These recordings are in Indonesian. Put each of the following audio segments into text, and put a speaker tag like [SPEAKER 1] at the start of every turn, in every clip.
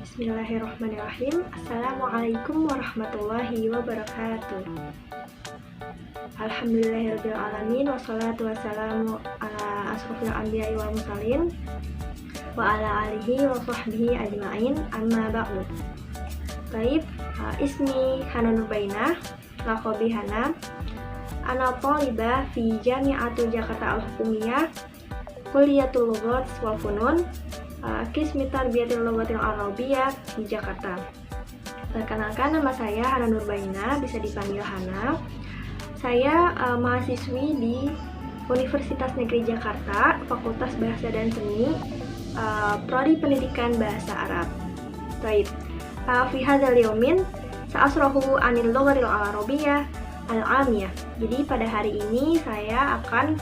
[SPEAKER 1] Bismillahirrahmanirrahim. Assalamualaikum warahmatullahi wabarakatuh. Alhamdulillahirabbil alamin wassalatu wassalamu ala asrofil anbiya'i wal mursalin wa ala alihi wa sahbihi ajma'in, amma ba'du. Baik, ismi Hana Nurbainah, laqabi Hana. Ana thalibah fi Jami'atul Jakarta Al-Hukumiyah, Kulliyatul Lughat wal Funun, Qismi Tarbiyatil Lughatil Arabiyyah di Jakarta. Perkenalkan, nama saya Hana Nurbainah, bisa dipanggil Hana. Saya mahasiswi di Universitas Negeri Jakarta, Fakultas Bahasa dan Seni, Prodi Pendidikan Bahasa Arab. Baik, fi hadzal yaumin sa'asrahu 'anil lughatil arabiyyah al-'amiyah. Jadi pada hari ini saya akan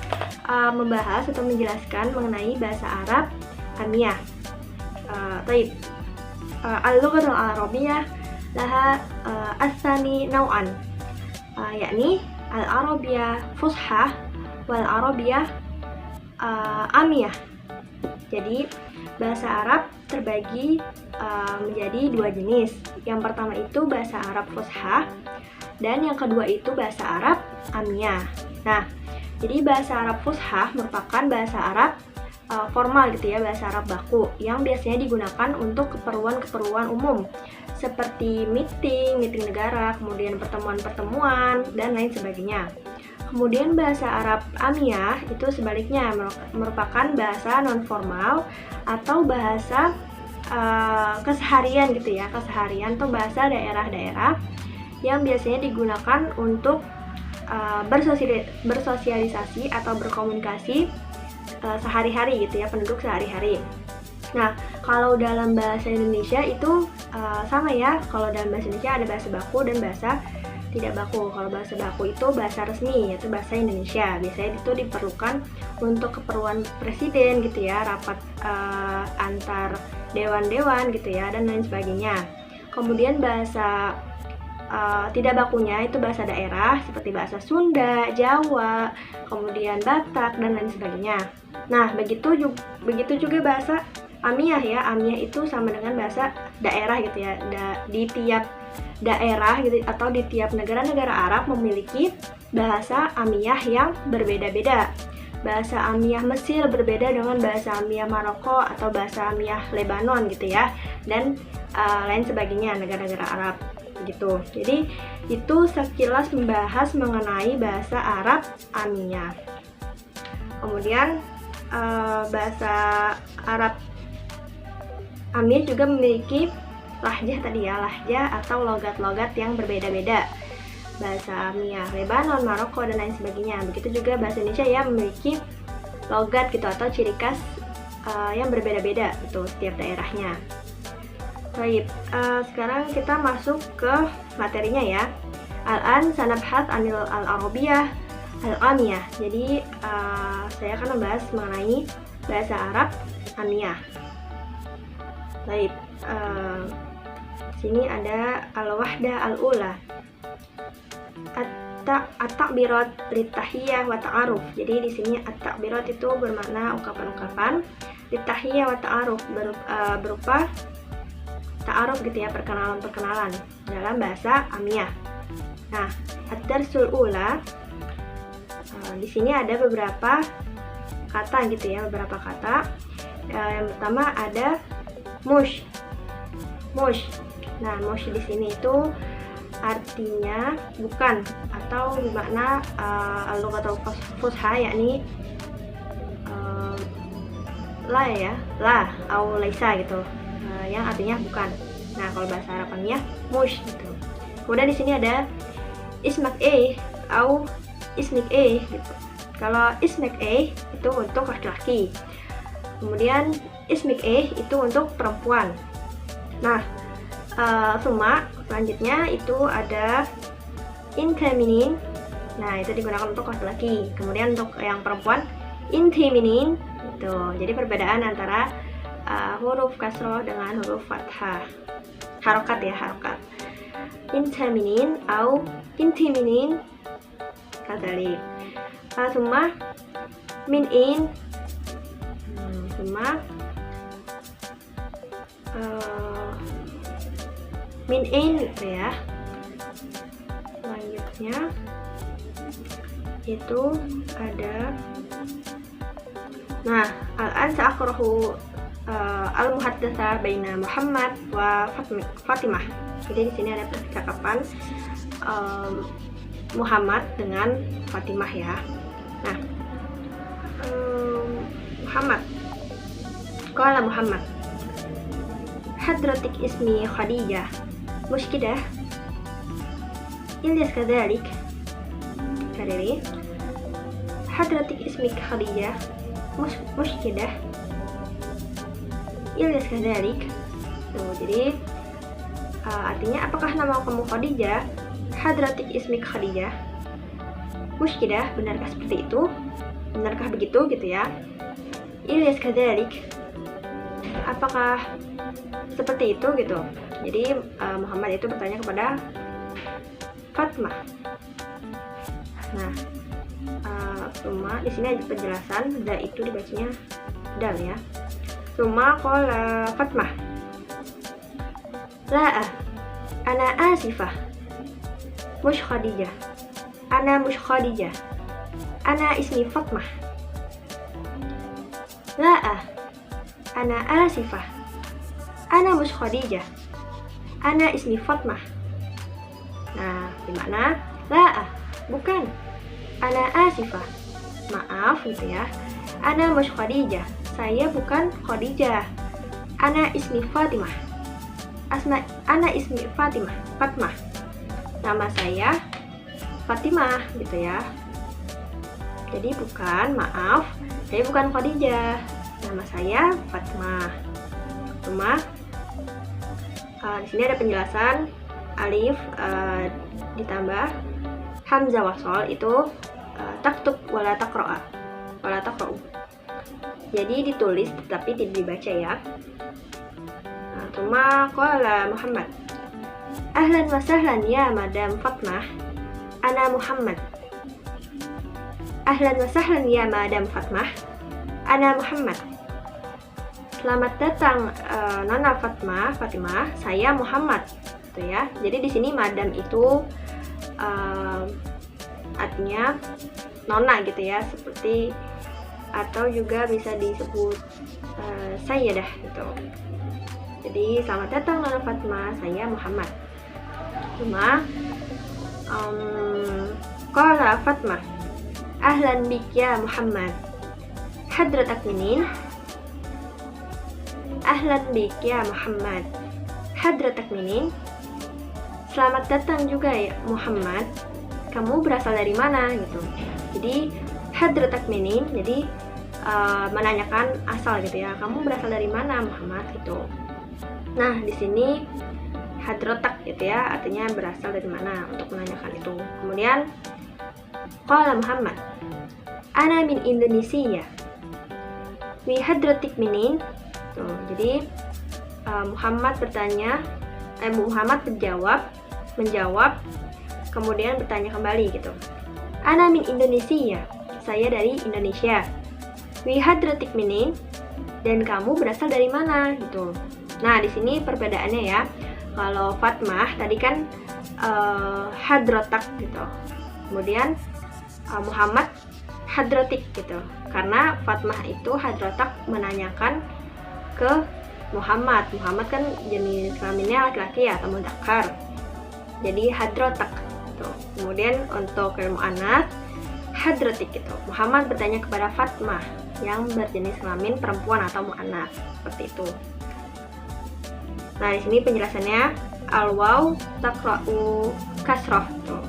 [SPEAKER 1] membahas atau menjelaskan mengenai bahasa Arab amiyah. Baik, al-lughatul arabiyyah laha asani nau'an, yakni al-arabiyyah fushah wal arabiyyah amiyah. Jadi bahasa Arab terbagi menjadi dua jenis. Yang pertama itu bahasa Arab fushah dan yang kedua itu bahasa Arab amiyah. Nah, jadi bahasa Arab fushah merupakan bahasa Arab formal gitu ya, bahasa Arab baku yang biasanya digunakan untuk keperluan-keperluan umum seperti meeting negara, kemudian pertemuan-pertemuan dan lain sebagainya. Kemudian bahasa Arab amiyah itu sebaliknya merupakan bahasa non formal atau bahasa keseharian gitu ya, keseharian atau bahasa daerah-daerah yang biasanya digunakan untuk bersosialisasi atau berkomunikasi sehari-hari gitu ya, penduduk sehari-hari. Nah, kalau dalam bahasa Indonesia itu sama ya. Kalau dalam bahasa Indonesia ada bahasa baku dan bahasa tidak baku. Kalau bahasa baku itu bahasa resmi, yaitu bahasa Indonesia. Biasanya itu diperlukan untuk keperluan presiden gitu ya, rapat antar dewan-dewan gitu ya, dan lain sebagainya. Kemudian bahasa tidak bakunya itu bahasa daerah seperti bahasa Sunda, Jawa, kemudian Batak dan lain sebagainya. Nah, begitu juga bahasa amiyah ya. Amiyah itu sama dengan bahasa daerah gitu ya. Di tiap daerah gitu atau di tiap negara-negara Arab memiliki bahasa amiyah yang berbeda-beda. Bahasa amiyah Mesir berbeda dengan bahasa amiyah Maroko atau bahasa amiyah Lebanon gitu ya, dan lain sebagainya negara-negara Arab gitu. Jadi itu sekilas membahas mengenai bahasa Arab amiyah. Kemudian bahasa Arab amiyah juga memiliki lahjah tadi ya, lahjah atau logat-logat yang berbeda-beda. Bahasa amiyah Lebanon, Maroko dan lain sebagainya. Begitu juga bahasa Indonesia ya, memiliki logat gitu atau ciri khas yang berbeda-beda gitu setiap daerahnya. Baik, sekarang kita masuk ke materinya ya. Al-an sanabhat anil al-arabiyyah al-amiyah. Jadi saya akan membahas mengenai bahasa Arab amiyah. Baik, sini ada al-wahdah al-ula, at-ta'birat lit-tahiyyah wa ta'aruf. Jadi di sini at-ta'birat itu bermakna ungkapan-ungkapan, lit-tahiyyah wa ta'aruf berupa ta'aruf gitu ya, perkenalan-perkenalan dalam bahasa amiyah. Nah, ad-darsul ula, di sini ada beberapa kata gitu ya, beberapa kata. Yang pertama ada mush. Nah, mush di sini itu artinya bukan atau bermakna al-lughatul fusha, yakni la ya, la atau laisa gitu. Yang artinya bukan. Nah, kalau bahasa Arab amiyah mush gitu. Kemudian di sini ada ismak atau ismik gitu. Kalau ismik itu untuk laki-laki. Kemudian ismik itu untuk perempuan. Nah, selanjutnya itu ada inteminin. Nah, itu digunakan untuk laki-laki. Kemudian untuk yang perempuan intiminin gitu. Jadi perbedaan antara huruf kasroh dengan huruf fathah, harokat ya, harokat. Intaminin atau intiminin kadzalik. Summa min in, summa min ain gitu ya. Selanjutnya itu ada, nah al-an sa'akrahu al-muhaddatsa baina Muhammad wa Fatimah. Jadi di sini ada percakapan Muhammad dengan Fatimah ya. Nah, Muhammad, qala Muhammad, hadratik ismi Khadijah, mush kidah? Ilyas kadhalik. Kariri, hadratik ismi Khadijah, mush kidah? Ilyas kadhalik. Tuh, jadi artinya apakah nama kamu Khadijah? Hadratik ismik Khadijah. Mushkidah, benarkah seperti itu? Benarkah begitu gitu ya? Ilyas kadhalik. Apakah seperti itu gitu? Jadi Muhammad itu bertanya kepada Fatimah. Nah, cuma di sini ada penjelasan, da itu dibacanya dal ya. Cuma qala Fatimah, la ana asifah, mush Khadijah, ana mush Khadijah, ana ismi Fatimah. La ana asifah, ana mush Khadijah, ana ismi Fatimah. Nah, dimana la bukan, ana asifah, maaf gitu ya, ana mush Khadijah, saya bukan Khadijah, ana ismi Fatimah, ana ismi Fatimah, nama saya Fatimah gitu ya. Jadi bukan, maaf, saya bukan Khadijah, nama saya Fatimah. Cuma di sini ada penjelasan, alif ditambah hamzah wasol itu taktub wala taqra'a, wala taqra'u. Jadi ditulis tetapi tidak dibaca ya. Nah, cuma qala Muhammad, ahlan wa sahlan ya Madam Fatimah, ana Muhammad. Ahlan wa sahlan ya Madam Fatimah, ana Muhammad. Selamat datang Nona Fatimah, saya Muhammad. Gitu ya. Jadi di sini Madam itu artinya Nona gitu ya, seperti atau juga bisa disebut sayyidah gitu. Jadi selamat datang Nona Fatimah, saya Muhammad. Cuma qala Fatimah, ahlan bik ya Muhammad, hadratak minin? Ahlan bik ya Muhammad, hadratak minin? Selamat datang juga ya Muhammad, kamu berasal dari mana gitu. Jadi hadratak minin, jadi menanyakan asal gitu ya, kamu berasal dari mana Muhammad gitu. Nah, di sini hadratak gitu ya, artinya berasal dari mana untuk menanyakan itu. Kemudian qala Muhammad, ana min Indonesia, wi hadratik minin. Tuh, jadi Muhammad menjawab, kemudian bertanya kembali gitu. Ana min Indonesia, saya dari Indonesia. Wi hadratik minin, dan kamu berasal dari mana gitu. Nah, di sini perbedaannya ya. Kalau Fatimah tadi kan hadratak gitu. Kemudian Muhammad hadratik gitu. Karena Fatimah itu hadratak menanyakan ke Muhammad. Muhammad kan jenis kelaminnya laki-laki ya, atau mudzakkar. Jadi hadratak gitu. Kemudian untuk muannats hadratik gitu. Muhammad bertanya kepada Fatimah yang berjenis kelamin perempuan atau muannats, seperti itu. Nah, di sini penjelasannya al-waw taqra'u kasrah tuh.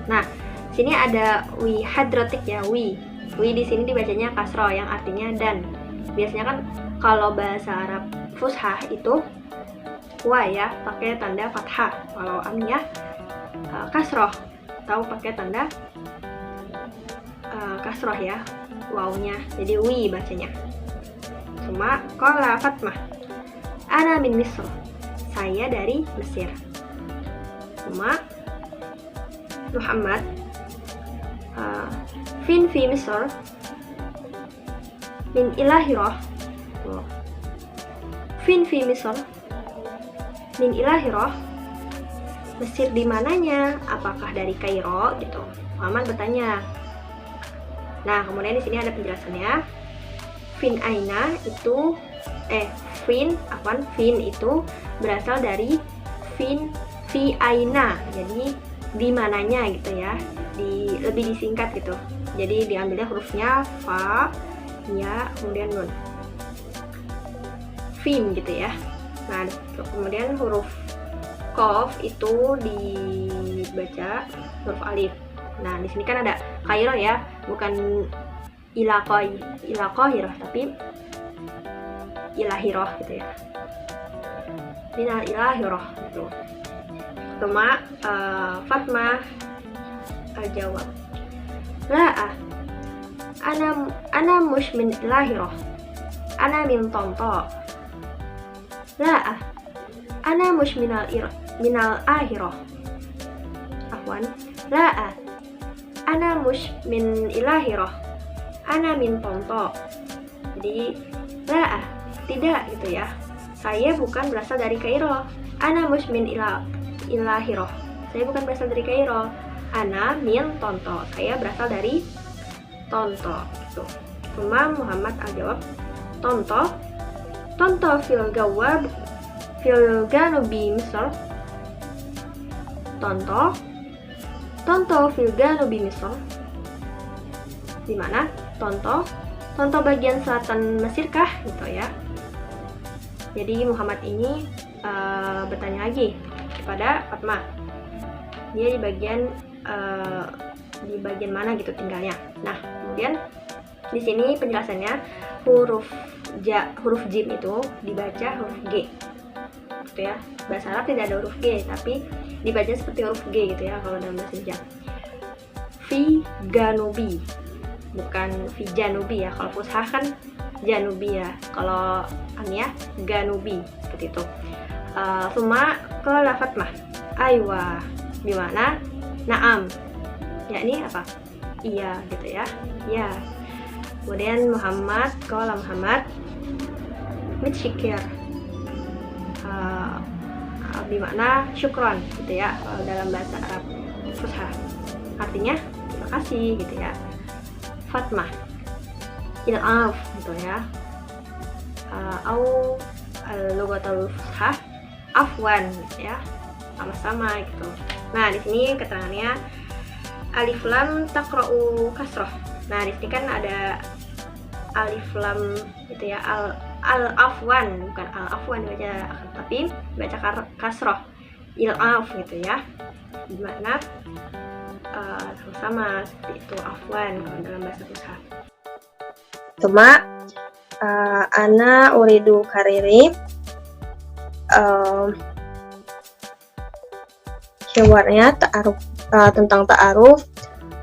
[SPEAKER 1] Nah, sini ada wi hadratik ya, wi di sini dibacanya kasrah yang artinya dan. Biasanya kan kalau bahasa Arab fushah itu wa ya pakai tanda fathah. Kalau amiyah kasrah atau pakai tanda kasrah ya, wawnya. Jadi wi bacanya. Cuma qala Fatimah, ana min Misr, saya dari Mesir. Cuma Muhammad fin fi Misr min ilahirah, Fin fi Misr, min Ilahirah, Mesir di mananya? Apakah dari Kairo gitu? Muhammad bertanya. Nah, kemudian di sini ada penjelasannya. Fin aina itu fin itu berasal dari fi aina. Jadi di mananya gitu ya. Lebih disingkat gitu. Jadi diambilnya hurufnya fa, ya, kemudian nun. Fin gitu ya. Nah, kemudian huruf Qaf itu dibaca huruf alif. Nah, di sini kan ada Kairo ya, bukan Ilaqahirah, tapi Ilahirah gitu ya. Minal Ilahirah gitu. Cuma Fatmah jawab, la ana mush min Ilahirah, ana min Tonto. La ana mush minal ahirah. Afwan. La ana mush min Ilahirah, ana min Tonto. Jadi la tidak gitu ya. Saya bukan berasal dari Kairo. Ana mush min Ilahirah. Saya bukan berasal dari Kairo. Ana min Tonto. Saya berasal dari Tonto gitu. Cuma Muhammad jawab, Tonto fil ganubi Misr. Tonto fil ganubi Misr. Di mana? Tonto bagian selatan Mesir kah? Gitu ya. Jadi Muhammad ini bertanya lagi kepada Fatmah. Dia di bagian mana gitu tinggalnya. Nah, kemudian di sini penjelasannya huruf jim itu dibaca huruf G. Gitu ya. Bahasa Arab tidak ada huruf G, tapi dibaca seperti huruf G gitu ya kalau dalam bahasa Indonesia. Fi ganubi, bukan fi janubi ya. Kalau fushah kan janubi ya. Kalau amiyah ganubi seperti itu. Suma qala Fatmah, aywa, bimana? Naam. Yakni apa? Iya gitu ya. Ya. Kemudian Muhammad mitsyikir, bermakna syukron gitu ya kalau dalam bahasa Arab Fushah, artinya terima kasih gitu ya. Fatmah il'af gitu ya, au lughatul Fushah afwan gitu ya, sama-sama gitu. Nah, di sini keterangannya alif lam taqra'u kasroh. Nah, di sini kan ada alif lam gitu ya, al-afwan, bukan al-afwan baca, tapi baca kasroh, il-af gitu ya, dimana sama-sama seperti itu, afwan kalau dalam bahasa Fushah. Cuma ana uridu kariri hewarnya tentang ta'aruf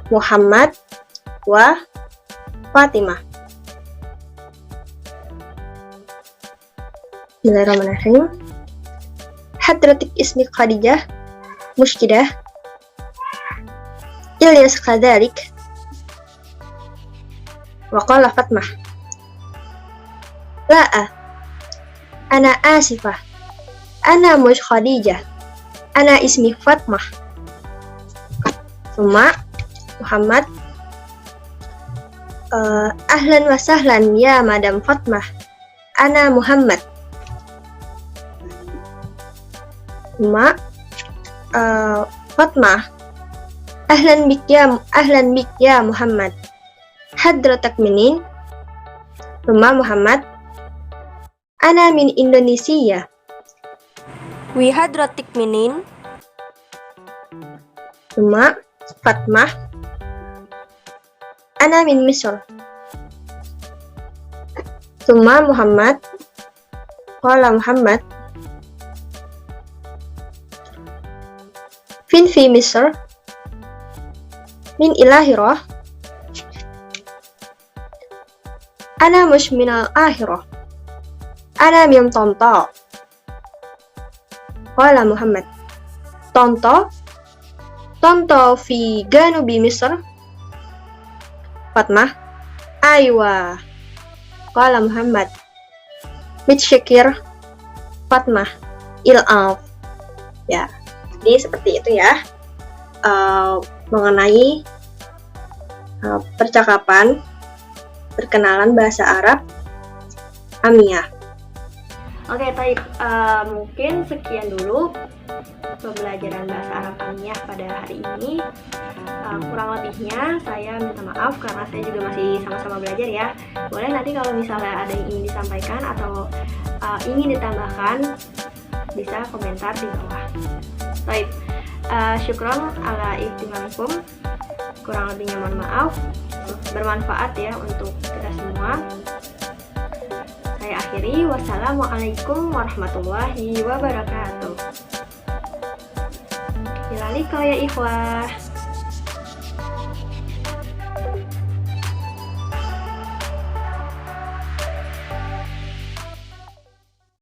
[SPEAKER 1] Muhammad wa Fatimah. Bismillahirrahmanirrahim. Hadratik ismi Khadijah Mushkidah Ilyas kadalik. Wa qala Fatmah, la'a ana asifah, ana mush Khadijah, ana ismi Fatmah. Suma Muhammad, ahlan wa sahlan ya Madam Fatmah, ana Muhammad. Suma Fatmah, ahlan bik ya Muhammad, hadratak minin. Suma Muhammad, ana min Indonesia. Wi hadratik minin. Suma Fatmah, ana min Misr. Suma Muhammad, qala Muhammad, fin fi Misr, min Ilahirah, ana mush minal ahirah, ana min Tonto. Qala Muhammad, Tonto fi ganubi Misr. Fatmah, aywa. Qala Muhammad, mitsyikir, Fatmah Il-Alf. Ya, jadi seperti itu ya, mengenai percakapan perkenalan bahasa Arab Amiyah. Oke, mungkin sekian dulu pembelajaran bahasa Arab Amiyah pada hari ini. Kurang lebihnya saya minta maaf karena saya juga masih sama-sama belajar ya. Boleh nanti kalau misalnya ada yang ingin disampaikan atau ingin ditambahkan, bisa komentar di bawah. Baik, syukron ala ihtimamikum. Kurang lebihnya mohon maaf. Bermanfaat ya untuk kita semua. Saya akhiri. Wassalamualaikum warahmatullahi wabarakatuh. Ilaliko ya ikhwah.